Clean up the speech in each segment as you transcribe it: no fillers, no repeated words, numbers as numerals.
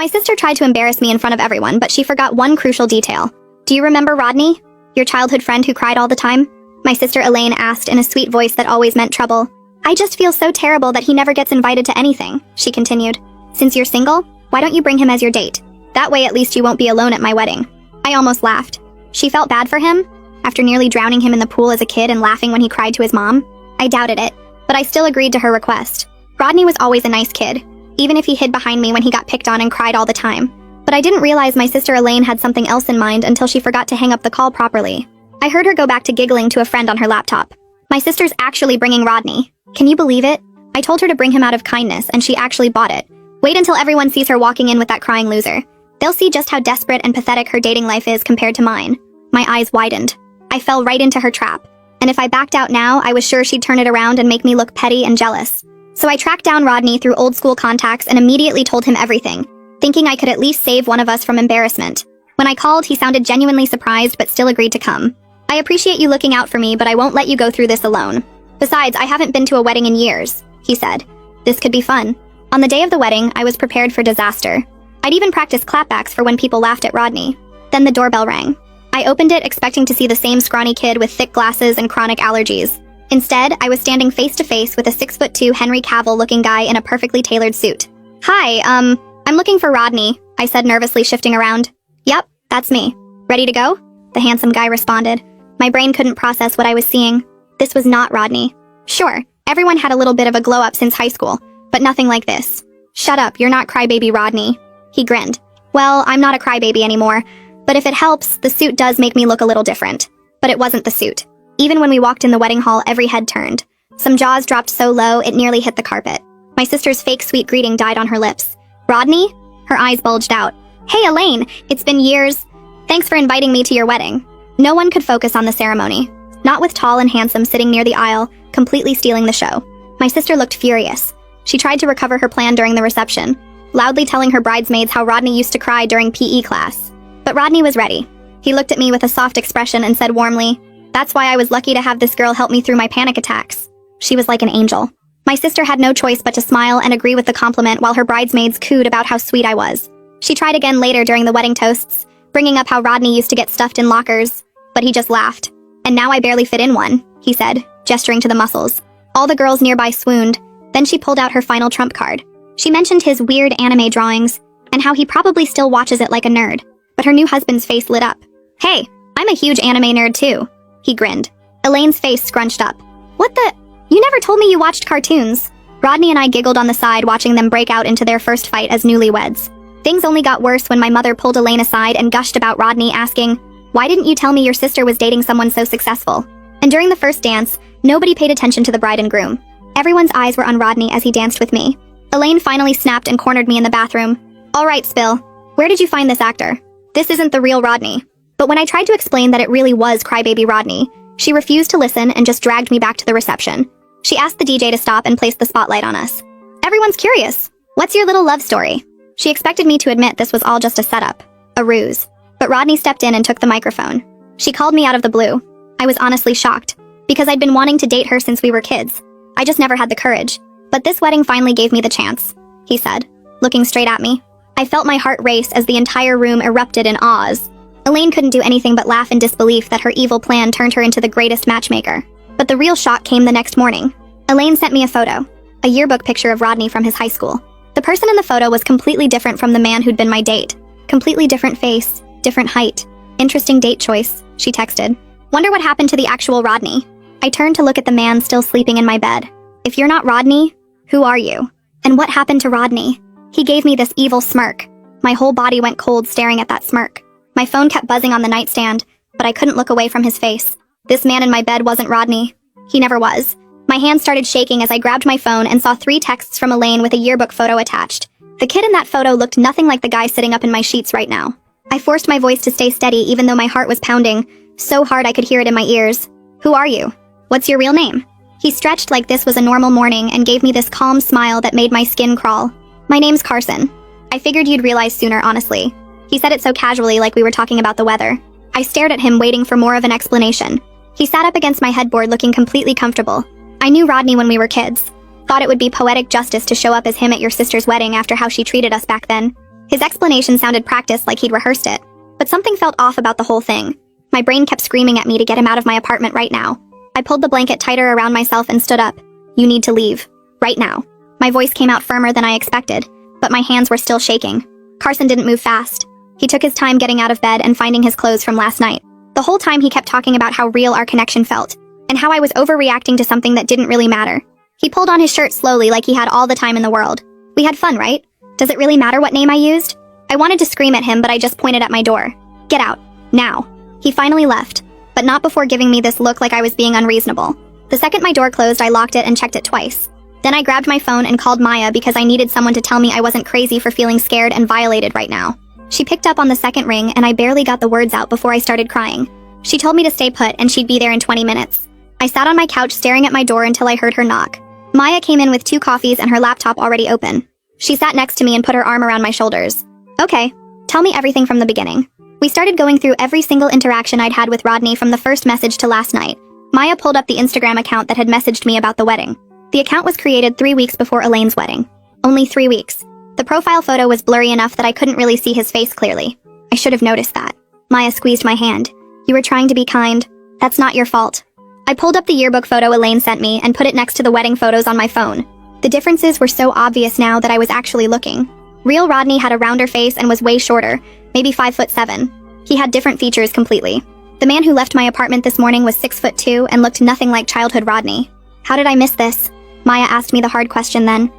My sister tried to embarrass me in front of everyone, but she forgot one crucial detail. Do you remember Rodney? Your childhood friend who cried all the time? My sister Elaine asked in a sweet voice that always meant trouble. I just feel so terrible that he never gets invited to anything, she continued. Since you're single, why don't you bring him as your date? That way at least you won't be alone at my wedding. I almost laughed. She felt bad for him? After nearly drowning him in the pool as a kid and laughing when he cried to his mom? I doubted it, but I still agreed to her request. Rodney was always a nice kid, even if he hid behind me when he got picked on and cried all the time. But I didn't realize my sister Elaine had something else in mind until she forgot to hang up the call properly. I heard her go back to giggling to a friend on her laptop. My sister's actually bringing Rodney. Can you believe it? I told her to bring him out of kindness, and she actually bought it. Wait until everyone sees her walking in with that crying loser. They'll see just how desperate and pathetic her dating life is compared to mine. My eyes widened. I fell right into her trap. And if I backed out now, I was sure she'd turn it around and make me look petty and jealous. So I tracked down Rodney through old school contacts and immediately told him everything, thinking I could at least save one of us from embarrassment. When I called, he sounded genuinely surprised but still agreed to come. I appreciate you looking out for me, but I won't let you go through this alone. Besides, I haven't been to a wedding in years, he said. This could be fun. On the day of the wedding, I was prepared for disaster. I'd even practiced clapbacks for when people laughed at Rodney. Then the doorbell rang. I opened it expecting to see the same scrawny kid with thick glasses and chronic allergies. Instead, I was standing face to face with a 6'2" Henry Cavill-looking guy in a perfectly tailored suit. Hi, I'm looking for Rodney, I said nervously, shifting around. Yep, that's me. Ready to go? The handsome guy responded. My brain couldn't process what I was seeing. This was not Rodney. Sure, everyone had a little bit of a glow-up since high school, but nothing like this. Shut up, you're not crybaby Rodney. He grinned. Well, I'm not a crybaby anymore, but if it helps, the suit does make me look a little different. But it wasn't the suit. Even when we walked in the wedding hall, every head turned. Some jaws dropped so low, it nearly hit the carpet. My sister's fake sweet greeting died on her lips. Rodney? Her eyes bulged out. Hey, Elaine, it's been years. Thanks for inviting me to your wedding. No one could focus on the ceremony. Not with tall and handsome sitting near the aisle, completely stealing the show. My sister looked furious. She tried to recover her plan during the reception, loudly telling her bridesmaids how Rodney used to cry during PE class. But Rodney was ready. He looked at me with a soft expression and said warmly, "That's why I was lucky to have this girl help me through my panic attacks." She was like an angel. My sister had no choice but to smile and agree with the compliment while her bridesmaids cooed about how sweet I was. She tried again later during the wedding toasts, bringing up how Rodney used to get stuffed in lockers, but he just laughed. "And now I barely fit in one," he said, gesturing to the muscles. All the girls nearby swooned. Then she pulled out her final trump card. She mentioned his weird anime drawings, and how he probably still watches it like a nerd. But her new husband's face lit up. "Hey, I'm a huge anime nerd too," he grinned. Elaine's face scrunched up. "What the? You never told me you watched cartoons." Rodney and I giggled on the side, watching them break out into their first fight as newlyweds. Things only got worse when my mother pulled Elaine aside and gushed about Rodney, asking, "Why didn't you tell me your sister was dating someone so successful?" And during the first dance, nobody paid attention to the bride and groom. Everyone's eyes were on Rodney as he danced with me. Elaine finally snapped and cornered me in the bathroom. "All right, Spill. Where did you find this actor? This isn't the real Rodney." But when I tried to explain that it really was crybaby Rodney, she refused to listen and just dragged me back to the reception. She asked the DJ to stop and place the spotlight on us. "Everyone's curious. What's your little love story?" She expected me to admit this was all just a setup, a ruse. But Rodney stepped in and took the microphone. She called me out of the blue. I was honestly shocked, because I'd been wanting to date her since we were kids. I just never had the courage. But this wedding finally gave me the chance, he said, looking straight at me. I felt my heart race as the entire room erupted in awes. Elaine couldn't do anything but laugh in disbelief that her evil plan turned her into the greatest matchmaker. But the real shock came the next morning. Elaine sent me a photo, a yearbook picture of Rodney from his high school. The person in the photo was completely different from the man who'd been my date. Completely different face, different height. Interesting date choice, she texted. Wonder what happened to the actual Rodney. I turned to look at the man still sleeping in my bed. If you're not Rodney, who are you? And what happened to Rodney? He gave me this evil smirk. My whole body went cold staring at that smirk. My phone kept buzzing on the nightstand, but I couldn't look away from his face. This man in my bed wasn't Rodney. He never was. My hand started shaking as I grabbed my phone and saw 3 texts from Elaine with a yearbook photo attached. The kid in that photo looked nothing like the guy sitting up in my sheets right now. I forced my voice to stay steady even though my heart was pounding, so hard I could hear it in my ears. Who are you? What's your real name? He stretched like this was a normal morning and gave me this calm smile that made my skin crawl. My name's Carson. I figured you'd realize sooner, honestly. He said it so casually, like we were talking about the weather. I stared at him, waiting for more of an explanation. He sat up against my headboard looking completely comfortable. I knew Rodney when we were kids. Thought it would be poetic justice to show up as him at your sister's wedding after how she treated us back then. His explanation sounded practiced, like he'd rehearsed it. But something felt off about the whole thing. My brain kept screaming at me to get him out of my apartment right now. I pulled the blanket tighter around myself and stood up. You need to leave. Right now. My voice came out firmer than I expected, but my hands were still shaking. Carson didn't move fast. He took his time getting out of bed and finding his clothes from last night. The whole time he kept talking about how real our connection felt, and how I was overreacting to something that didn't really matter. He pulled on his shirt slowly like he had all the time in the world. We had fun, right? Does it really matter what name I used? I wanted to scream at him, but I just pointed at my door. Get out. Now. He finally left, but not before giving me this look like I was being unreasonable. The second my door closed, I locked it and checked it twice. Then I grabbed my phone and called Maya because I needed someone to tell me I wasn't crazy for feeling scared and violated right now. She picked up on the second ring and I barely got the words out before I started crying. She told me to stay put and she'd be there in 20 minutes. I sat on my couch staring at my door until I heard her knock. Maya came in with 2 coffees and her laptop already open. She sat next to me and put her arm around my shoulders. Okay, tell me everything from the beginning. We started going through every single interaction I'd had with Rodney from the first message to last night. Maya pulled up the Instagram account that had messaged me about the wedding. The account was created 3 weeks before Elaine's wedding. Only 3 weeks. The profile photo was blurry enough that I couldn't really see his face clearly. I should have noticed that. Maya squeezed my hand. You were trying to be kind. That's not your fault. I pulled up the yearbook photo Elaine sent me and put it next to the wedding photos on my phone. The differences were so obvious now that I was actually looking. Real Rodney had a rounder face and was way shorter, maybe 5'7". He had different features completely. The man who left my apartment this morning was 6'2" and looked nothing like childhood Rodney. How did I miss this? Maya asked me the hard question then.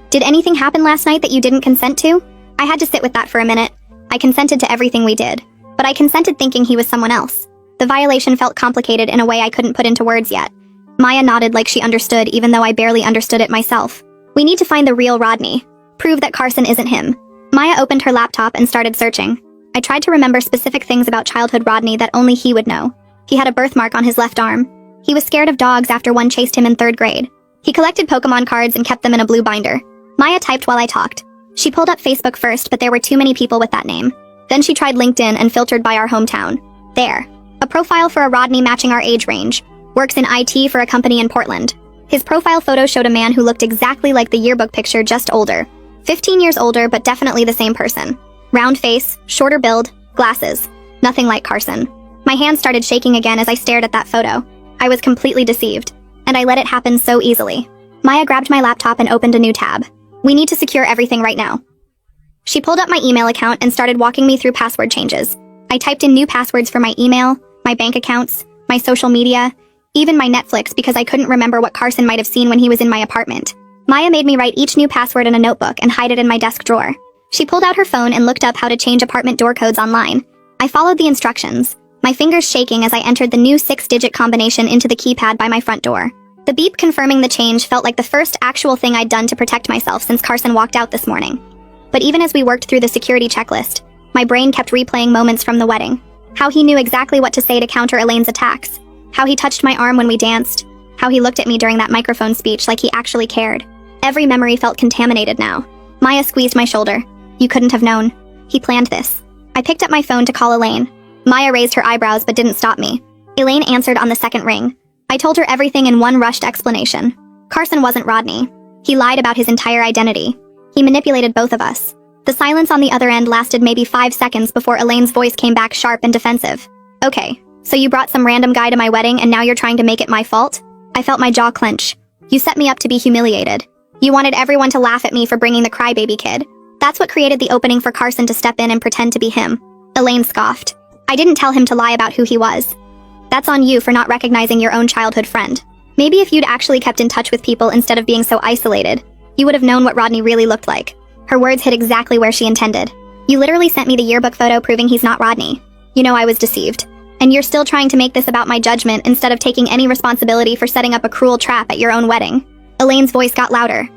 Did anything happen last night that you didn't consent to? I had to sit with that for a minute. I consented to everything we did, but I consented thinking he was someone else. The violation felt complicated in a way I couldn't put into words yet. Maya nodded like she understood, even though I barely understood it myself. We need to find the real Rodney. Prove that Carson isn't him. Maya opened her laptop and started searching. I tried to remember specific things about childhood Rodney that only he would know. He had a birthmark on his left arm. He was scared of dogs after one chased him in 3rd grade. He collected Pokemon cards and kept them in a blue binder. Maya typed while I talked. She pulled up Facebook first, but there were too many people with that name. Then she tried LinkedIn and filtered by our hometown. There. A profile for a Rodney matching our age range. Works in IT for a company in Portland. His profile photo showed a man who looked exactly like the yearbook picture, just older. 15 years older, but definitely the same person. Round face, shorter build, glasses. Nothing like Carson. My hands started shaking again as I stared at that photo. I was completely deceived, and I let it happen so easily. Maya grabbed my laptop and opened a new tab. We need to secure everything right now. She pulled up my email account and started walking me through password changes. I typed in new passwords for my email, my bank accounts, my social media, even my Netflix because I couldn't remember what Carson might have seen when he was in my apartment. Maya made me write each new password in a notebook and hide it in my desk drawer. She pulled out her phone and looked up how to change apartment door codes online. I followed the instructions, my fingers shaking as I entered the new 6-digit combination into the keypad by my front door. The beep confirming the change felt like the first actual thing I'd done to protect myself since Carson walked out this morning. But even as we worked through the security checklist, my brain kept replaying moments from the wedding. How he knew exactly what to say to counter Elaine's attacks. How he touched my arm when we danced. How he looked at me during that microphone speech like he actually cared. Every memory felt contaminated now. Maya squeezed my shoulder. You couldn't have known. He planned this. I picked up my phone to call Elaine. Maya raised her eyebrows but didn't stop me. Elaine answered on the second ring. I told her everything in one rushed explanation. Carson wasn't Rodney. He lied about his entire identity. He manipulated both of us. The silence on the other end lasted maybe 5 seconds before Elaine's voice came back sharp and defensive. Okay, so you brought some random guy to my wedding and now you're trying to make it my fault? I felt my jaw clench. You set me up to be humiliated. You wanted everyone to laugh at me for bringing the crybaby kid. That's what created the opening for Carson to step in and pretend to be him. Elaine scoffed. I didn't tell him to lie about who he was. That's on you for not recognizing your own childhood friend. Maybe if you'd actually kept in touch with people instead of being so isolated, you would have known what Rodney really looked like. Her words hit exactly where she intended. You literally sent me the yearbook photo proving he's not Rodney. You know I was deceived. And you're still trying to make this about my judgment instead of taking any responsibility for setting up a cruel trap at your own wedding. Elaine's voice got louder.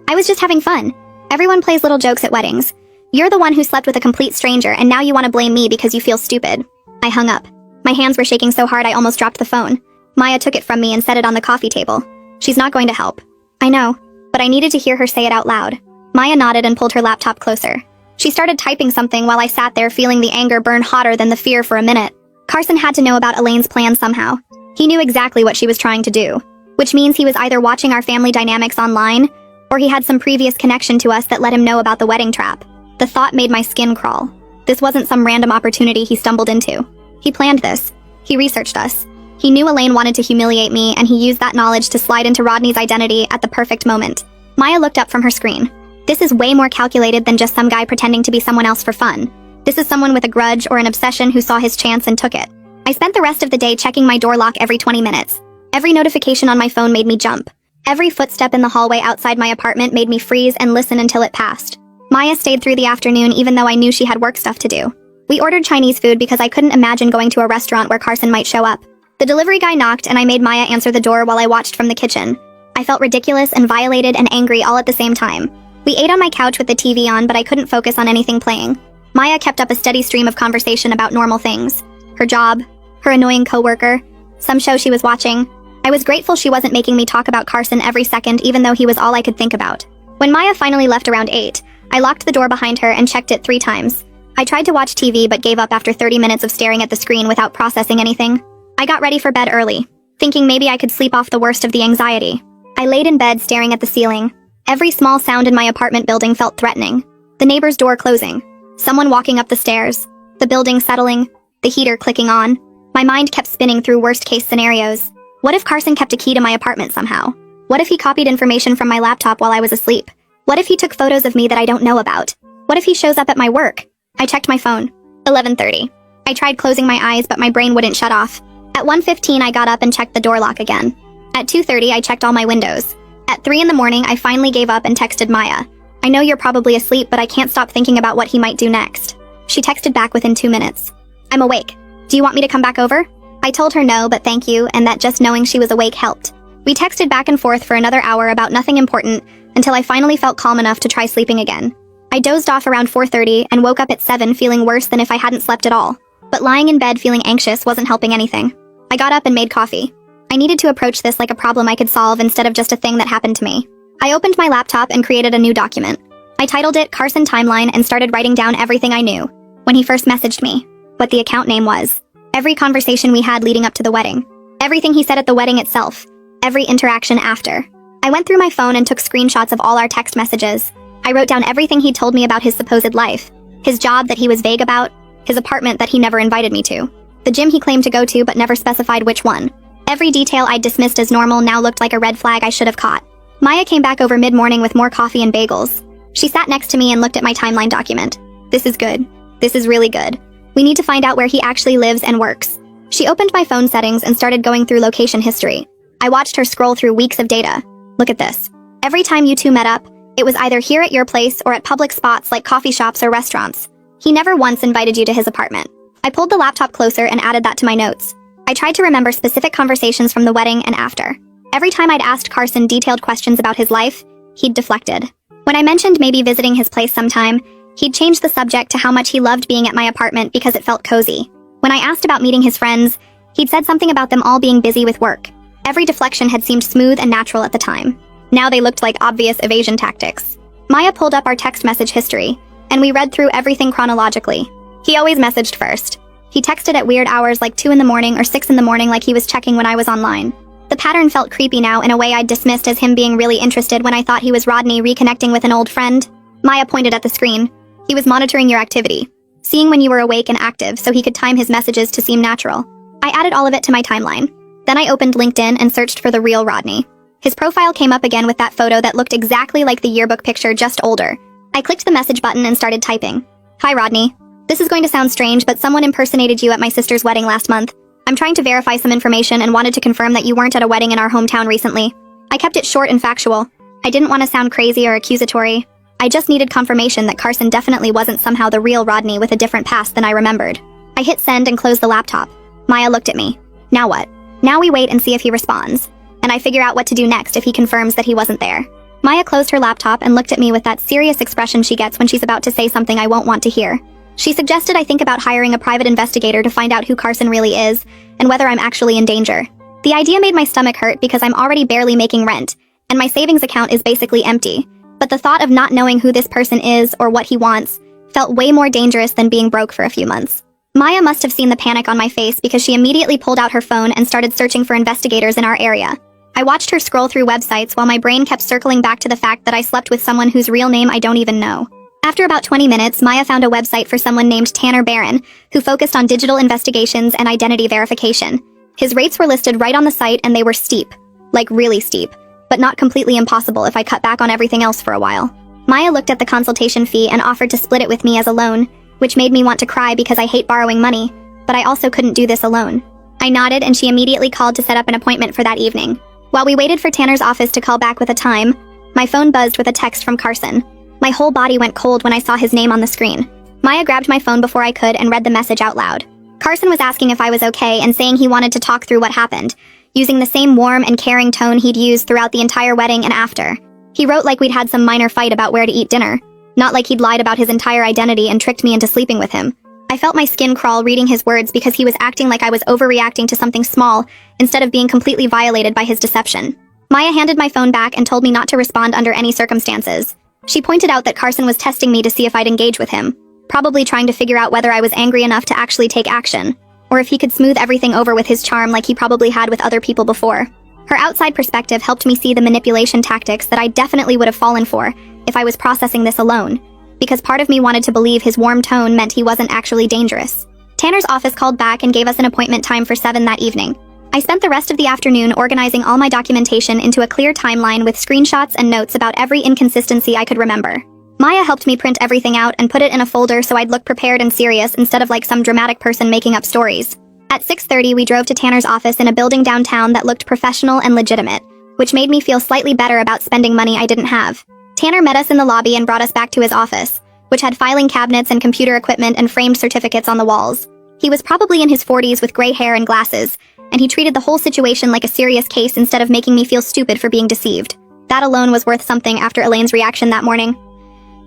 I was just having fun. Everyone plays little jokes at weddings. You're the one who slept with a complete stranger and now you want to blame me because you feel stupid. I hung up. My hands were shaking so hard I almost dropped the phone. Maya took it from me and set it on the coffee table. She's not going to help. I know, but I needed to hear her say it out loud. Maya nodded and pulled her laptop closer. She started typing something while I sat there feeling the anger burn hotter than the fear for a minute. Carson had to know about Elaine's plan somehow. He knew exactly what she was trying to do, which means he was either watching our family dynamics online, or he had some previous connection to us that let him know about the wedding trap. The thought made my skin crawl. This wasn't some random opportunity he stumbled into. He planned this. He researched us. He knew Elaine wanted to humiliate me, and he used that knowledge to slide into Rodney's identity at the perfect moment. Maya looked up from her screen. This is way more calculated than just some guy pretending to be someone else for fun. This is someone with a grudge or an obsession who saw his chance and took it. I spent the rest of the day checking my door lock every 20 minutes. Every notification on my phone made me jump. Every footstep in the hallway outside my apartment made me freeze and listen until it passed. Maya stayed through the afternoon even though I knew she had work stuff to do. We ordered Chinese food because I couldn't imagine going to a restaurant where Carson might show up. The delivery guy knocked and I made Maya answer the door while I watched from the kitchen. I felt ridiculous and violated and angry all at the same time. We ate on my couch with the TV on, but I couldn't focus on anything playing. Maya kept up a steady stream of conversation about normal things. Her job, her annoying coworker, some show she was watching. I was grateful she wasn't making me talk about Carson every second even though he was all I could think about. When Maya finally left around 8, I locked the door behind her and checked it 3 times. I tried to watch TV but gave up after 30 minutes of staring at the screen without processing anything. I got ready for bed early, thinking maybe I could sleep off the worst of the anxiety. I laid in bed staring at the ceiling. Every small sound in my apartment building felt threatening. The neighbor's door closing, someone walking up the stairs, the building settling, the heater clicking on. My mind kept spinning through worst-case scenarios. What if Carson kept a key to my apartment somehow? What if he copied information from my laptop while I was asleep? What if he took photos of me that I don't know about? What if he shows up at my work? I checked my phone. 11:30. I tried closing my eyes, but my brain wouldn't shut off. At 1:15, I got up and checked the door lock again. At 2:30, I checked all my windows. At 3 in the morning, I finally gave up and texted Maya. I know you're probably asleep, but I can't stop thinking about what he might do next. She texted back within 2 minutes. I'm awake. Do you want me to come back over? I told her no, but thank you, and that just knowing she was awake helped. We texted back and forth for another hour about nothing important until I finally felt calm enough to try sleeping again. I dozed off around 4:30 and woke up at 7 feeling worse than if I hadn't slept at all. But lying in bed feeling anxious wasn't helping anything. I got up and made coffee. I needed to approach this like a problem I could solve instead of just a thing that happened to me. I opened my laptop and created a new document. I titled it Carson Timeline and started writing down everything I knew. When he first messaged me, what the account name was, every conversation we had leading up to the wedding, everything he said at the wedding itself, every interaction after. I went through my phone and took screenshots of all our text messages. I wrote down everything he told me about his supposed life, his job that he was vague about, his apartment that he never invited me to, the gym he claimed to go to but never specified which one. Every detail I'd dismissed as normal now looked like a red flag I should have caught. Maya came back over mid-morning with more coffee and bagels. She sat next to me and looked at my timeline document. This is good. This is really good. We need to find out where he actually lives and works. She opened my phone settings and started going through location history. I watched her scroll through weeks of data. Look at this. Every time you two met up, it was either here at your place or at public spots like coffee shops or restaurants. He never once invited you to his apartment. I pulled the laptop closer and added that to my notes. I tried to remember specific conversations from the wedding and after. Every time I'd asked Carson detailed questions about his life, he'd deflected. When I mentioned maybe visiting his place sometime, he'd changed the subject to how much he loved being at my apartment because it felt cozy. When I asked about meeting his friends, he'd said something about them all being busy with work. Every deflection had seemed smooth and natural at the time. Now they looked like obvious evasion tactics. Maya pulled up our text message history, and we read through everything chronologically. He always messaged first. He texted at weird hours like 2 in the morning or 6 in the morning like he was checking when I was online. The pattern felt creepy now in a way I'd dismissed as him being really interested when I thought he was Rodney reconnecting with an old friend. Maya pointed at the screen. He was monitoring your activity, seeing when you were awake and active so he could time his messages to seem natural. I added all of it to my timeline. Then I opened LinkedIn and searched for the real Rodney. His profile came up again with that photo that looked exactly like the yearbook picture, just older. I clicked the message button and started typing. Hi Rodney. This is going to sound strange, but someone impersonated you at my sister's wedding last month. I'm trying to verify some information and wanted to confirm that you weren't at a wedding in our hometown recently. I kept it short and factual. I didn't want to sound crazy or accusatory. I just needed confirmation that Carson definitely wasn't somehow the real Rodney with a different past than I remembered. I hit send and closed the laptop. Maya looked at me. Now what? Now we wait and see if he responds. And I figure out what to do next if he confirms that he wasn't there. Maya closed her laptop and looked at me with that serious expression she gets when she's about to say something I won't want to hear. She suggested I think about hiring a private investigator to find out who Carson really is and whether I'm actually in danger. The idea made my stomach hurt because I'm already barely making rent, and my savings account is basically empty. But the thought of not knowing who this person is or what he wants felt way more dangerous than being broke for a few months. Maya must have seen the panic on my face because she immediately pulled out her phone and started searching for investigators in our area. I watched her scroll through websites while my brain kept circling back to the fact that I slept with someone whose real name I don't even know. After about 20 minutes, Maya found a website for someone named Tanner Barron, who focused on digital investigations and identity verification. His rates were listed right on the site and they were steep. Like really steep. But not completely impossible if I cut back on everything else for a while. Maya looked at the consultation fee and offered to split it with me as a loan, which made me want to cry because I hate borrowing money, but I also couldn't do this alone. I nodded and she immediately called to set up an appointment for that evening. While we waited for Tanner's office to call back with a time, my phone buzzed with a text from Carson. My whole body went cold when I saw his name on the screen. Maya grabbed my phone before I could and read the message out loud. Carson was asking if I was okay and saying he wanted to talk through what happened, using the same warm and caring tone he'd used throughout the entire wedding and after. He wrote like we'd had some minor fight about where to eat dinner, not like he'd lied about his entire identity and tricked me into sleeping with him. I felt my skin crawl reading his words because he was acting like I was overreacting to something small instead of being completely violated by his deception. Maya handed my phone back and told me not to respond under any circumstances. She pointed out that Carson was testing me to see if I'd engage with him, probably trying to figure out whether I was angry enough to actually take action, or if he could smooth everything over with his charm like he probably had with other people before. Her outside perspective helped me see the manipulation tactics that I definitely would have fallen for if I was processing this alone, because part of me wanted to believe his warm tone meant he wasn't actually dangerous. Tanner's office called back and gave us an appointment time for 7 that evening. I spent the rest of the afternoon organizing all my documentation into a clear timeline with screenshots and notes about every inconsistency I could remember. Maya helped me print everything out and put it in a folder so I'd look prepared and serious instead of like some dramatic person making up stories. At 6:30, we drove to Tanner's office in a building downtown that looked professional and legitimate, which made me feel slightly better about spending money I didn't have. Tanner met us in the lobby and brought us back to his office, which had filing cabinets and computer equipment and framed certificates on the walls. He was probably in his 40s with gray hair and glasses, and he treated the whole situation like a serious case instead of making me feel stupid for being deceived. That alone was worth something after Elaine's reaction that morning.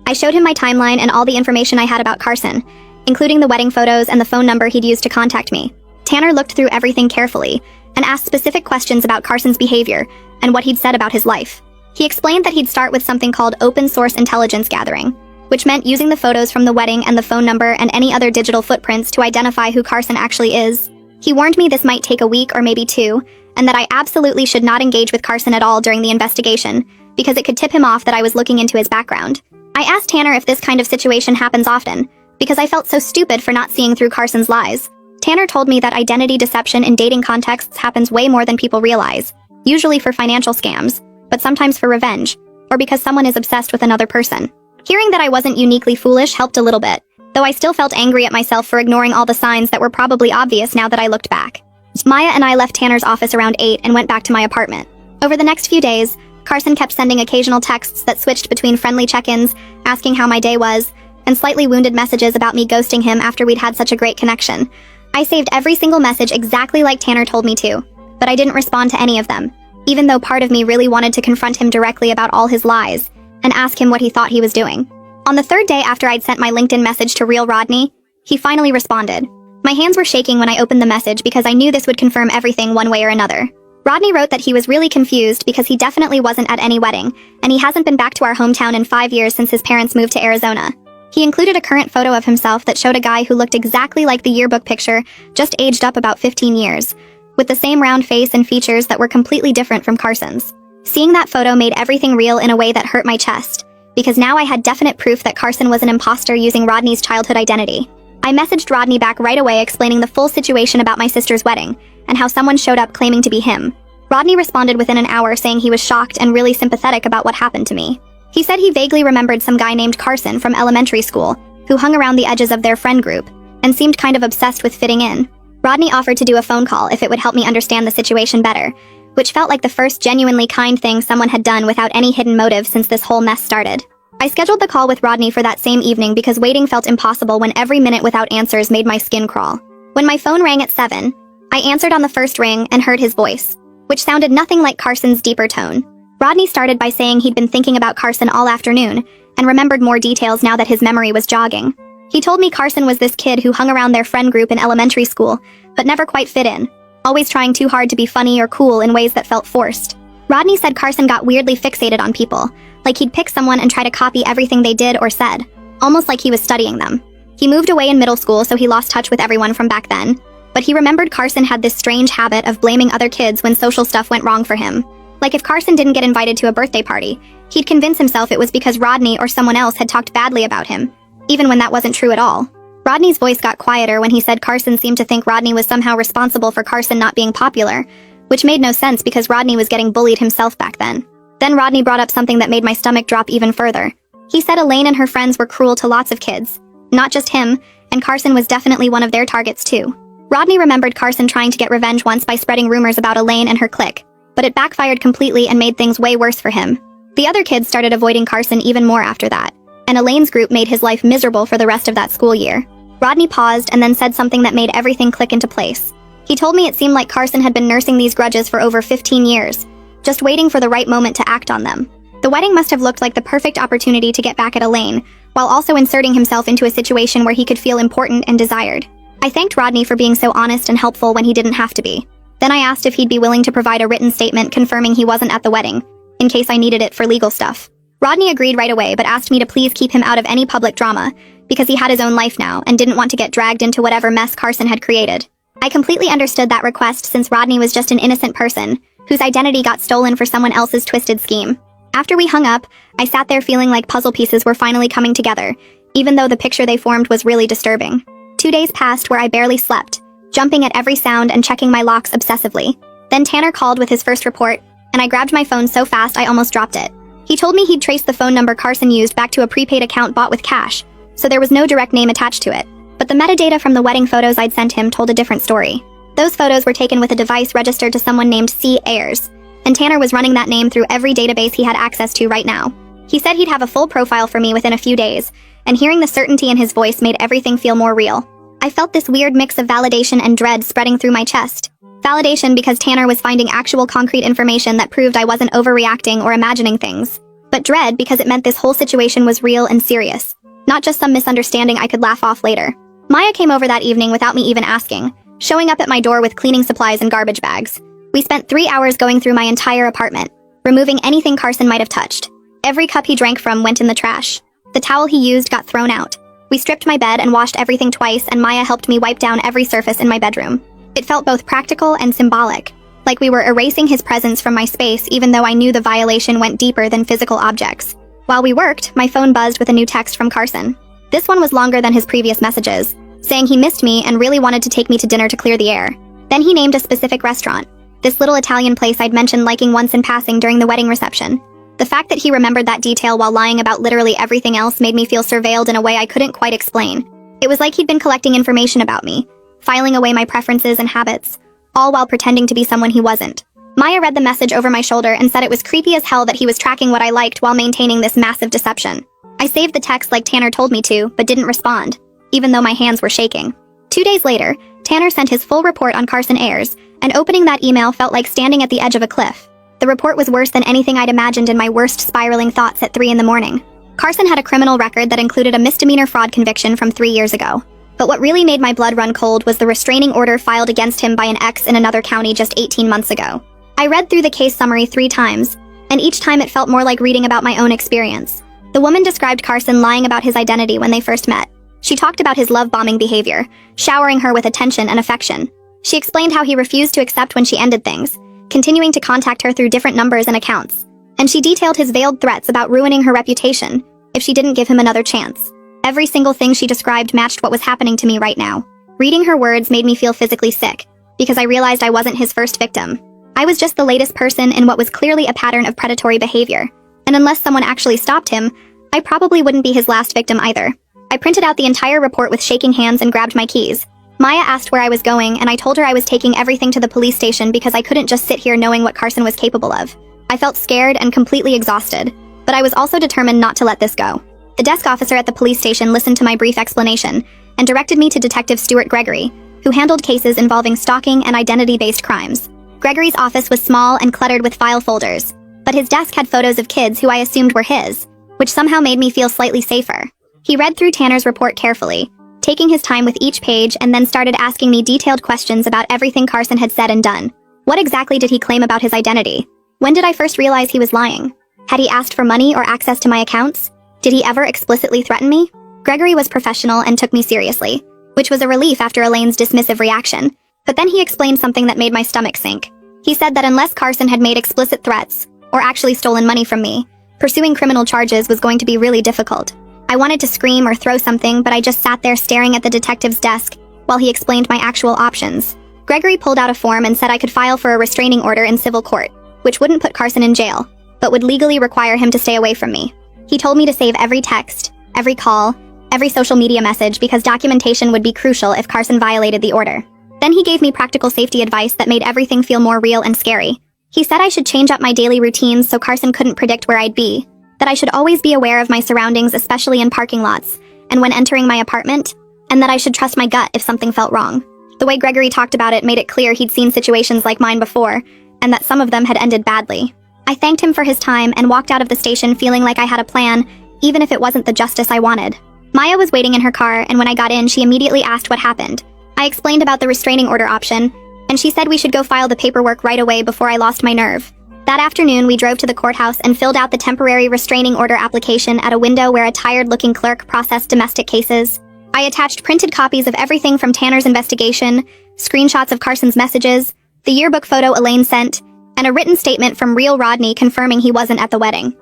I showed him my timeline and all the information I had about Carson, including the wedding photos and the phone number he'd used to contact me. Tanner looked through everything carefully and asked specific questions about Carson's behavior and what he'd said about his life. He explained that he'd start with something called open source intelligence gathering, which meant using the photos from the wedding and the phone number and any other digital footprints to identify who Carson actually is. He warned me this might take a week or maybe 2, and that I absolutely should not engage with Carson at all during the investigation, because it could tip him off that I was looking into his background. I asked Tanner if this kind of situation happens often, because I felt so stupid for not seeing through Carson's lies. Tanner told me that identity deception in dating contexts happens way more than people realize, usually for financial scams, but sometimes for revenge, or because someone is obsessed with another person. Hearing that I wasn't uniquely foolish helped a little bit, though I still felt angry at myself for ignoring all the signs that were probably obvious now that I looked back. Maya and I left Tanner's office around 8 and went back to my apartment. Over the next few days, Carson kept sending occasional texts that switched between friendly check-ins, asking how my day was, and slightly wounded messages about me ghosting him after we'd had such a great connection. I saved every single message exactly like Tanner told me to, but I didn't respond to any of them, even though part of me really wanted to confront him directly about all his lies and ask him what he thought he was doing. On the 3rd day after I'd sent my LinkedIn message to Real Rodney, he finally responded. My hands were shaking when I opened the message because I knew this would confirm everything one way or another. Rodney wrote that he was really confused because he definitely wasn't at any wedding, and he hasn't been back to our hometown in 5 years since his parents moved to Arizona. He included a current photo of himself that showed a guy who looked exactly like the yearbook picture, just aged up about 15 years, with the same round face and features that were completely different from Carson's. Seeing that photo made everything real in a way that hurt my chest, because now I had definite proof that Carson was an imposter using Rodney's childhood identity. I messaged Rodney back right away explaining the full situation about my sister's wedding, and how someone showed up claiming to be him. Rodney responded within an hour saying he was shocked and really sympathetic about what happened to me. He said he vaguely remembered some guy named Carson from elementary school, who hung around the edges of their friend group, and seemed kind of obsessed with fitting in. Rodney offered to do a phone call if it would help me understand the situation better, which felt like the first genuinely kind thing someone had done without any hidden motive since this whole mess started. I scheduled the call with Rodney for that same evening because waiting felt impossible when every minute without answers made my skin crawl. When my phone rang at 7, I answered on the first ring and heard his voice, which sounded nothing like Carson's deeper tone. Rodney started by saying he'd been thinking about Carson all afternoon and remembered more details now that his memory was jogging. He told me Carson was this kid who hung around their friend group in elementary school, but never quite fit in, always trying too hard to be funny or cool in ways that felt forced. Rodney said Carson got weirdly fixated on people, like he'd pick someone and try to copy everything they did or said, almost like he was studying them. He moved away in middle school, so he lost touch with everyone from back then, but he remembered Carson had this strange habit of blaming other kids when social stuff went wrong for him. Like if Carson didn't get invited to a birthday party, He'd convince himself it was because Rodney or someone else had talked badly about him, even when that wasn't true at all. Rodney's voice got quieter when he said Carson seemed to think Rodney was somehow responsible for Carson not being popular, which made no sense because Rodney was getting bullied himself back then. Then Rodney brought up something that made my stomach drop even further. He said Elaine and her friends were cruel to lots of kids. Not just him, and Carson was definitely one of their targets too. Rodney remembered Carson trying to get revenge once by spreading rumors about Elaine and her clique, but it backfired completely and made things way worse for him. The other kids started avoiding Carson even more after that, and Elaine's group made his life miserable for the rest of that school year. Rodney paused and then said something that made everything click into place. He told me it seemed like Carson had been nursing these grudges for over 15 years, just waiting for the right moment to act on them. The wedding must have looked like the perfect opportunity to get back at Elaine, while also inserting himself into a situation where he could feel important and desired. I thanked Rodney for being so honest and helpful when he didn't have to be. Then I asked if he'd be willing to provide a written statement confirming he wasn't at the wedding, in case I needed it for legal stuff. Rodney agreed right away but asked me to please keep him out of any public drama, because he had his own life now and didn't want to get dragged into whatever mess Carson had created. I completely understood that request since Rodney was just an innocent person, whose identity got stolen for someone else's twisted scheme. After we hung up, I sat there feeling like puzzle pieces were finally coming together, even though the picture they formed was really disturbing. 2 days passed where I barely slept, jumping at every sound and checking my locks obsessively. Then Tanner called with his first report, and I grabbed my phone so fast I almost dropped it. He told me he'd traced the phone number Carson used back to a prepaid account bought with cash, so there was no direct name attached to it. But the metadata from the wedding photos I'd sent him told a different story. Those photos were taken with a device registered to someone named C. Ayers, and Tanner was running that name through every database he had access to right now. He said he'd have a full profile for me within a few days, and hearing the certainty in his voice made everything feel more real. I felt this weird mix of validation and dread spreading through my chest. Validation because Tanner was finding actual concrete information that proved I wasn't overreacting or imagining things. But dread because it meant this whole situation was real and serious, not just some misunderstanding I could laugh off later. Maya came over that evening without me even asking, showing up at my door with cleaning supplies and garbage bags. We spent 3 hours going through my entire apartment, removing anything Carson might have touched. Every cup he drank from went in the trash. The towel he used got thrown out. We stripped my bed and washed everything twice, and Maya helped me wipe down every surface in my bedroom. It felt both practical and symbolic, like we were erasing his presence from my space even though I knew the violation went deeper than physical objects. While we worked, my phone buzzed with a new text from Carson. This one was longer than his previous messages, saying he missed me and really wanted to take me to dinner to clear the air. Then he named a specific restaurant, this little Italian place I'd mentioned liking once in passing during the wedding reception. The fact that he remembered that detail while lying about literally everything else made me feel surveilled in a way I couldn't quite explain. It was like he'd been collecting information about me, filing away my preferences and habits, all while pretending to be someone he wasn't. Maya read the message over my shoulder and said it was creepy as hell that he was tracking what I liked while maintaining this massive deception. I saved the text like Tanner told me to, but didn't respond, even though my hands were shaking. 2 days later, Tanner sent his full report on Carson Ayers, and opening that email felt like standing at the edge of a cliff. The report was worse than anything I'd imagined in my worst spiraling thoughts at 3 in the morning. Carson had a criminal record that included a misdemeanor fraud conviction from 3 years ago. But what really made my blood run cold was the restraining order filed against him by an ex in another county just 18 months ago. I read through the case summary 3 times, and each time it felt more like reading about my own experience. The woman described Carson lying about his identity when they first met. She talked about his love-bombing behavior, showering her with attention and affection. She explained how he refused to accept when she ended things, continuing to contact her through different numbers and accounts. And she detailed his veiled threats about ruining her reputation if she didn't give him another chance. Every single thing she described matched what was happening to me right now. Reading her words made me feel physically sick, because I realized I wasn't his first victim. I was just the latest person in what was clearly a pattern of predatory behavior, and unless someone actually stopped him, I probably wouldn't be his last victim either. I printed out the entire report with shaking hands and grabbed my keys. Maya asked where I was going, and I told her I was taking everything to the police station because I couldn't just sit here knowing what Carson was capable of. I felt scared and completely exhausted, but I was also determined not to let this go. The desk officer at the police station listened to my brief explanation and directed me to Detective Stuart Gregory, who handled cases involving stalking and identity-based crimes. Gregory's office was small and cluttered with file folders, but his desk had photos of kids who I assumed were his, which somehow made me feel slightly safer. He read through Tanner's report carefully, taking his time with each page, and then started asking me detailed questions about everything Carson had said and done. What exactly did he claim about his identity? When did I first realize he was lying? Had he asked for money or access to my accounts? Did he ever explicitly threaten me? Gregory was professional and took me seriously, which was a relief after Elaine's dismissive reaction. But then he explained something that made my stomach sink. He said that unless Carson had made explicit threats, or actually stolen money from me, Pursuing criminal charges was going to be really difficult. I wanted to scream or throw something, but I just sat there staring at the detective's desk while he explained my actual options. Gregory pulled out a form and said I could file for a restraining order in civil court, which wouldn't put Carson in jail, but would legally require him to stay away from me. He told me to save every text, every call, every social media message because documentation would be crucial if Carson violated the order. Then he gave me practical safety advice that made everything feel more real and scary. He said I should change up my daily routines so Carson couldn't predict where I'd be, that I should always be aware of my surroundings, especially in parking lots, and when entering my apartment, and that I should trust my gut if something felt wrong. The way Gregory talked about it made it clear he'd seen situations like mine before, and that some of them had ended badly. I thanked him for his time and walked out of the station feeling like I had a plan, even if it wasn't the justice I wanted. Maya was waiting in her car, and when I got in, she immediately asked what happened. I explained about the restraining order option, and she said we should go file the paperwork right away before I lost my nerve. That afternoon, we drove to the courthouse and filled out the temporary restraining order application at a window where a tired-looking clerk processed domestic cases. I attached printed copies of everything from Tanner's investigation, screenshots of Carson's messages, the yearbook photo Elaine sent, and a written statement from real Rodney confirming he wasn't at the wedding.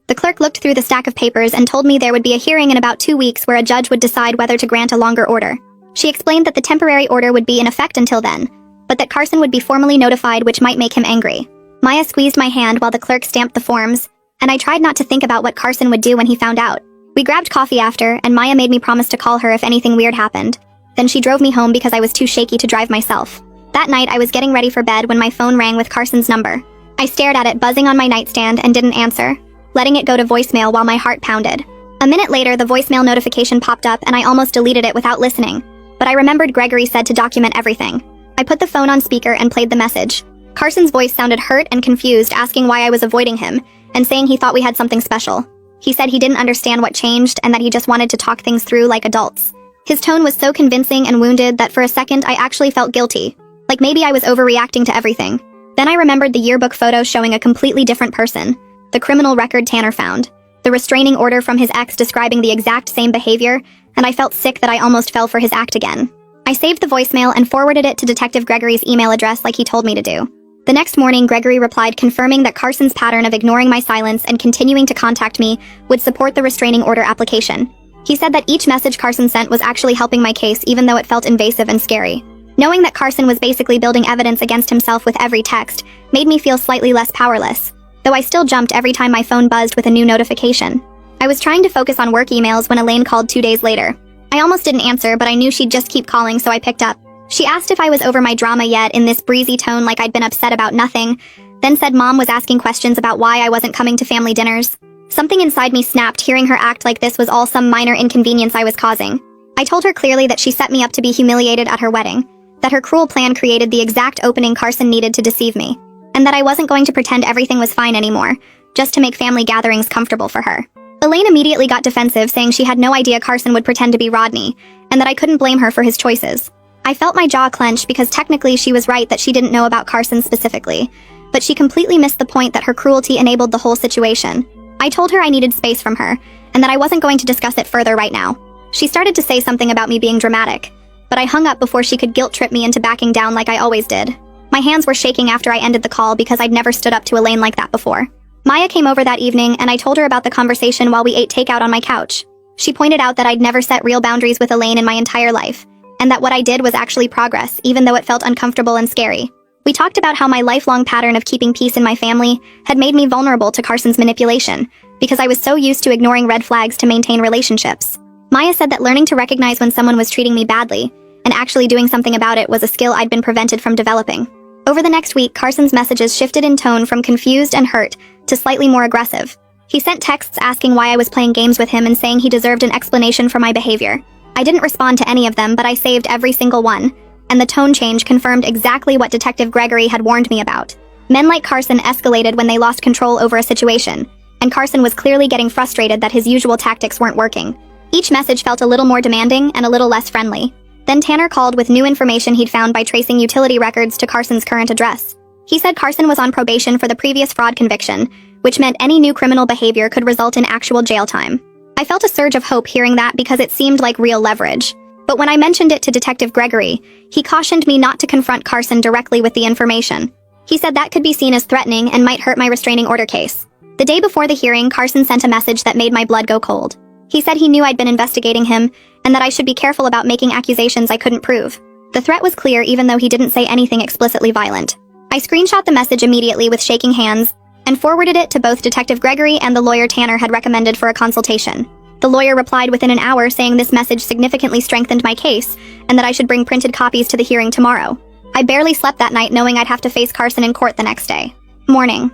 The clerk looked through the stack of papers and told me there would be a hearing in about 2 weeks where a judge would decide whether to grant a longer order. She explained that the temporary order would be in effect until then, but that Carson would be formally notified, which might make him angry. Maya squeezed my hand while the clerk stamped the forms, and I tried not to think about what Carson would do when he found out. We grabbed coffee after, and Maya made me promise to call her if anything weird happened. Then she drove me home because I was too shaky to drive myself. That night, I was getting ready for bed when my phone rang with Carson's number. I stared at it buzzing on my nightstand and didn't answer, letting it go to voicemail while my heart pounded. A minute later, the voicemail notification popped up and I almost deleted it without listening. But I remembered Gregory said to document everything. I put the phone on speaker and played the message. Carson's voice sounded hurt and confused, asking why I was avoiding him, and saying he thought we had something special. He said he didn't understand what changed and that he just wanted to talk things through like adults. His tone was so convincing and wounded that for a second I actually felt guilty. Like maybe I was overreacting to everything. Then I remembered the yearbook photo showing a completely different person. The criminal record Tanner found. The restraining order from his ex describing the exact same behavior, and I felt sick that I almost fell for his act again. I saved the voicemail and forwarded it to Detective Gregory's email address like he told me to do. The next morning, Gregory replied confirming that Carson's pattern of ignoring my silence and continuing to contact me would support the restraining order application. He said that each message Carson sent was actually helping my case even though it felt invasive and scary. Knowing that Carson was basically building evidence against himself with every text made me feel slightly less powerless, though I still jumped every time my phone buzzed with a new notification. I was trying to focus on work emails when Elaine called 2 days later. I almost didn't answer, but I knew she'd just keep calling, so I picked up. She asked if I was over my drama yet in this breezy tone like I'd been upset about nothing, then said Mom was asking questions about why I wasn't coming to family dinners. Something inside me snapped hearing her act like this was all some minor inconvenience I was causing. I told her clearly that she set me up to be humiliated at her wedding, that her cruel plan created the exact opening Carson needed to deceive me, and that I wasn't going to pretend everything was fine anymore, just to make family gatherings comfortable for her. Elaine immediately got defensive, saying she had no idea Carson would pretend to be Rodney, and that I couldn't blame her for his choices. I felt my jaw clench because technically she was right that she didn't know about Carson specifically, but she completely missed the point that her cruelty enabled the whole situation. I told her I needed space from her, and that I wasn't going to discuss it further right now. She started to say something about me being dramatic, but I hung up before she could guilt-trip me into backing down like I always did. My hands were shaking after I ended the call because I'd never stood up to Elaine like that before. Maya came over that evening, and I told her about the conversation while we ate takeout on my couch. She pointed out that I'd never set real boundaries with Elaine in my entire life, and that what I did was actually progress, even though it felt uncomfortable and scary. We talked about how my lifelong pattern of keeping peace in my family had made me vulnerable to Carson's manipulation, because I was so used to ignoring red flags to maintain relationships. Maya said that learning to recognize when someone was treating me badly, and actually doing something about it was a skill I'd been prevented from developing. Over the next week, Carson's messages shifted in tone from confused and hurt to slightly more aggressive. He sent texts asking why I was playing games with him and saying he deserved an explanation for my behavior. I didn't respond to any of them, but I saved every single one, and the tone change confirmed exactly what Detective Gregory had warned me about. Men like Carson escalated when they lost control over a situation, and Carson was clearly getting frustrated that his usual tactics weren't working. Each message felt a little more demanding and a little less friendly. Then Tanner called with new information he'd found by tracing utility records to Carson's current address. He said Carson was on probation for the previous fraud conviction, which meant any new criminal behavior could result in actual jail time. I felt a surge of hope hearing that because it seemed like real leverage. But when I mentioned it to Detective Gregory, he cautioned me not to confront Carson directly with the information. He said that could be seen as threatening and might hurt my restraining order case. The day before the hearing, Carson sent a message that made my blood go cold. He said he knew I'd been investigating him, and that I should be careful about making accusations I couldn't prove. The threat was clear even though he didn't say anything explicitly violent. I screenshot the message immediately with shaking hands, and forwarded it to both Detective Gregory and the lawyer Tanner had recommended for a consultation. The lawyer replied within an hour saying this message significantly strengthened my case, and that I should bring printed copies to the hearing tomorrow. I barely slept that night knowing I'd have to face Carson in court the next day. Morning.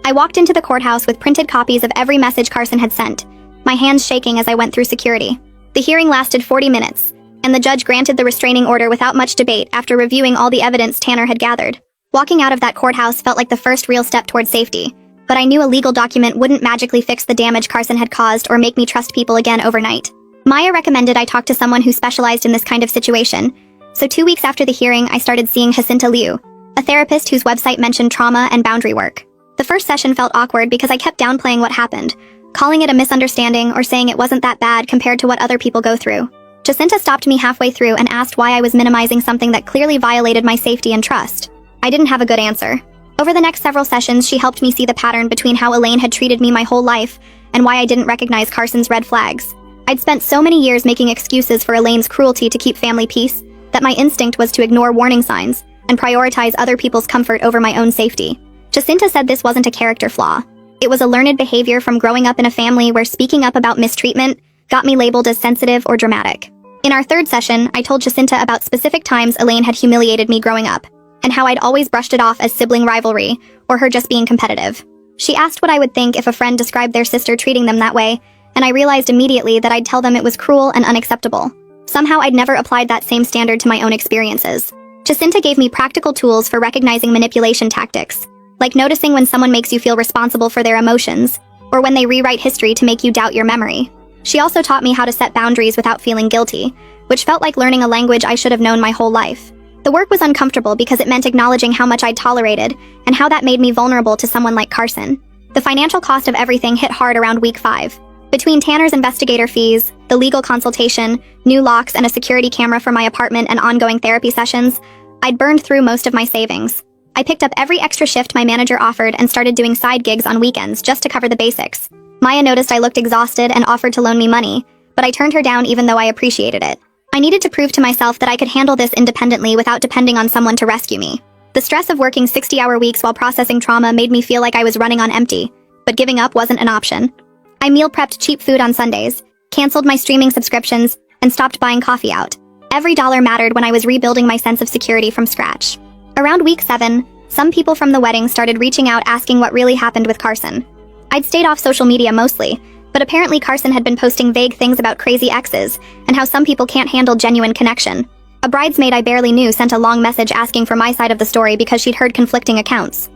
I walked into the courthouse with printed copies of every message Carson had sent, my hands shaking as I went through security. The hearing lasted 40 minutes, and the judge granted the restraining order without much debate after reviewing all the evidence Tanner had gathered. Walking out of that courthouse felt like the first real step toward safety, but I knew a legal document wouldn't magically fix the damage Carson had caused or make me trust people again overnight. Maya recommended I talk to someone who specialized in this kind of situation, so 2 weeks after the hearing I started seeing Jacinta Liu, a therapist whose website mentioned trauma and boundary work. The first session felt awkward because I kept downplaying what happened, calling it a misunderstanding or saying it wasn't that bad compared to what other people go through. Jacinta stopped me halfway through and asked why I was minimizing something that clearly violated my safety and trust. I didn't have a good answer. Over the next several sessions, she helped me see the pattern between how Elaine had treated me my whole life and why I didn't recognize Carson's red flags. I'd spent so many years making excuses for Elaine's cruelty to keep family peace that my instinct was to ignore warning signs and prioritize other people's comfort over my own safety. Jacinta said this wasn't a character flaw. It was a learned behavior from growing up in a family where speaking up about mistreatment got me labeled as sensitive or dramatic. In our third session, I told Jacinta about specific times Elaine had humiliated me growing up, and how I'd always brushed it off as sibling rivalry or her just being competitive. She asked what I would think if a friend described their sister treating them that way, and I realized immediately that I'd tell them it was cruel and unacceptable. Somehow I'd never applied that same standard to my own experiences. Jacinta gave me practical tools for recognizing manipulation tactics, like noticing when someone makes you feel responsible for their emotions, or when they rewrite history to make you doubt your memory. She also taught me how to set boundaries without feeling guilty, which felt like learning a language I should have known my whole life. The work was uncomfortable because it meant acknowledging how much I'd tolerated and how that made me vulnerable to someone like Carson. The financial cost of everything hit hard around week 5. Between Tanner's investigator fees, the legal consultation, new locks, and a security camera for my apartment and ongoing therapy sessions, I'd burned through most of my savings. I picked up every extra shift my manager offered and started doing side gigs on weekends just to cover the basics. Maya noticed I looked exhausted and offered to loan me money, but I turned her down even though I appreciated it. I needed to prove to myself that I could handle this independently without depending on someone to rescue me. The stress of working 60-hour weeks while processing trauma made me feel like I was running on empty, but giving up wasn't an option. I meal prepped cheap food on Sundays, canceled my streaming subscriptions, and stopped buying coffee out. Every dollar mattered when I was rebuilding my sense of security from scratch. Around week 7, some people from the wedding started reaching out asking what really happened with Carson. I'd stayed off social media mostly, but apparently Carson had been posting vague things about crazy exes and how some people can't handle genuine connection. A bridesmaid I barely knew sent a long message asking for my side of the story because she'd heard conflicting accounts.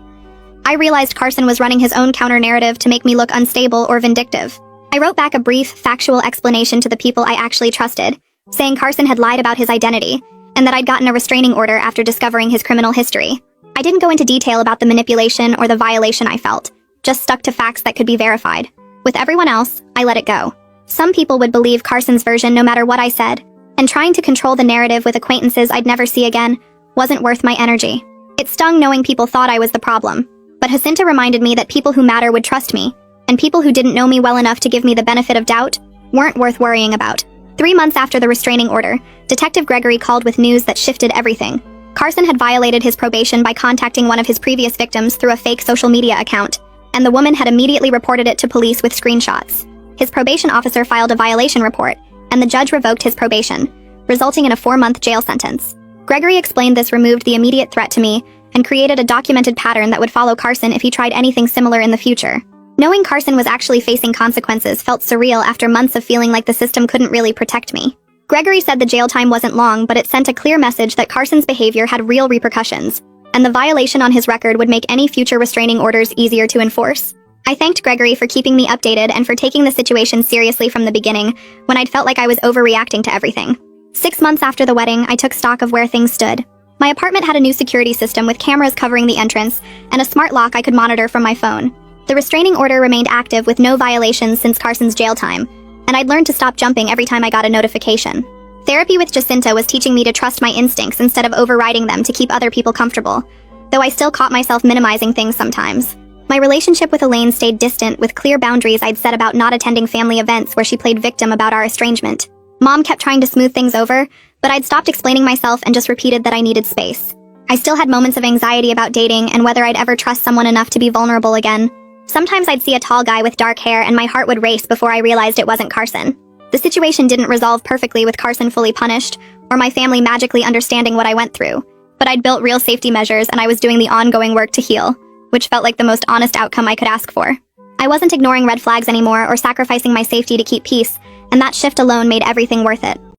I realized Carson was running his own counter-narrative to make me look unstable or vindictive. I wrote back a brief, factual explanation to the people I actually trusted, saying Carson had lied about his identity and that I'd gotten a restraining order after discovering his criminal history. I didn't go into detail about the manipulation or the violation I felt, just stuck to facts that could be verified. With everyone else, I let it go. Some people would believe Carson's version no matter what I said, and trying to control the narrative with acquaintances I'd never see again wasn't worth my energy. It stung knowing people thought I was the problem, but Jacinta reminded me that people who matter would trust me, and people who didn't know me well enough to give me the benefit of doubt weren't worth worrying about. 3 months after the restraining order, Detective Gregory called with news that shifted everything. Carson had violated his probation by contacting one of his previous victims through a fake social media account, and the woman had immediately reported it to police with screenshots. His probation officer filed a violation report, and the judge revoked his probation, resulting in a 4-month jail sentence. Gregory explained this removed the immediate threat to me and created a documented pattern that would follow Carson if he tried anything similar in the future. Knowing Carson was actually facing consequences felt surreal after months of feeling like the system couldn't really protect me. Gregory said the jail time wasn't long, but it sent a clear message that Carson's behavior had real repercussions, and the violation on his record would make any future restraining orders easier to enforce. I thanked Gregory for keeping me updated and for taking the situation seriously from the beginning when I'd felt like I was overreacting to everything. 6 months after the wedding, I took stock of where things stood. My apartment had a new security system with cameras covering the entrance and a smart lock I could monitor from my phone. The restraining order remained active with no violations since Carson's jail time, and I'd learned to stop jumping every time I got a notification. Therapy with Jacinta was teaching me to trust my instincts instead of overriding them to keep other people comfortable, though I still caught myself minimizing things sometimes. My relationship with Elaine stayed distant, with clear boundaries I'd set about not attending family events where she played victim about our estrangement. Mom kept trying to smooth things over, but I'd stopped explaining myself and just repeated that I needed space. I still had moments of anxiety about dating and whether I'd ever trust someone enough to be vulnerable again. Sometimes I'd see a tall guy with dark hair and my heart would race before I realized it wasn't Carson. The situation didn't resolve perfectly with Carson fully punished, or my family magically understanding what I went through. But I'd built real safety measures and I was doing the ongoing work to heal, which felt like the most honest outcome I could ask for. I wasn't ignoring red flags anymore or sacrificing my safety to keep peace, and that shift alone made everything worth it.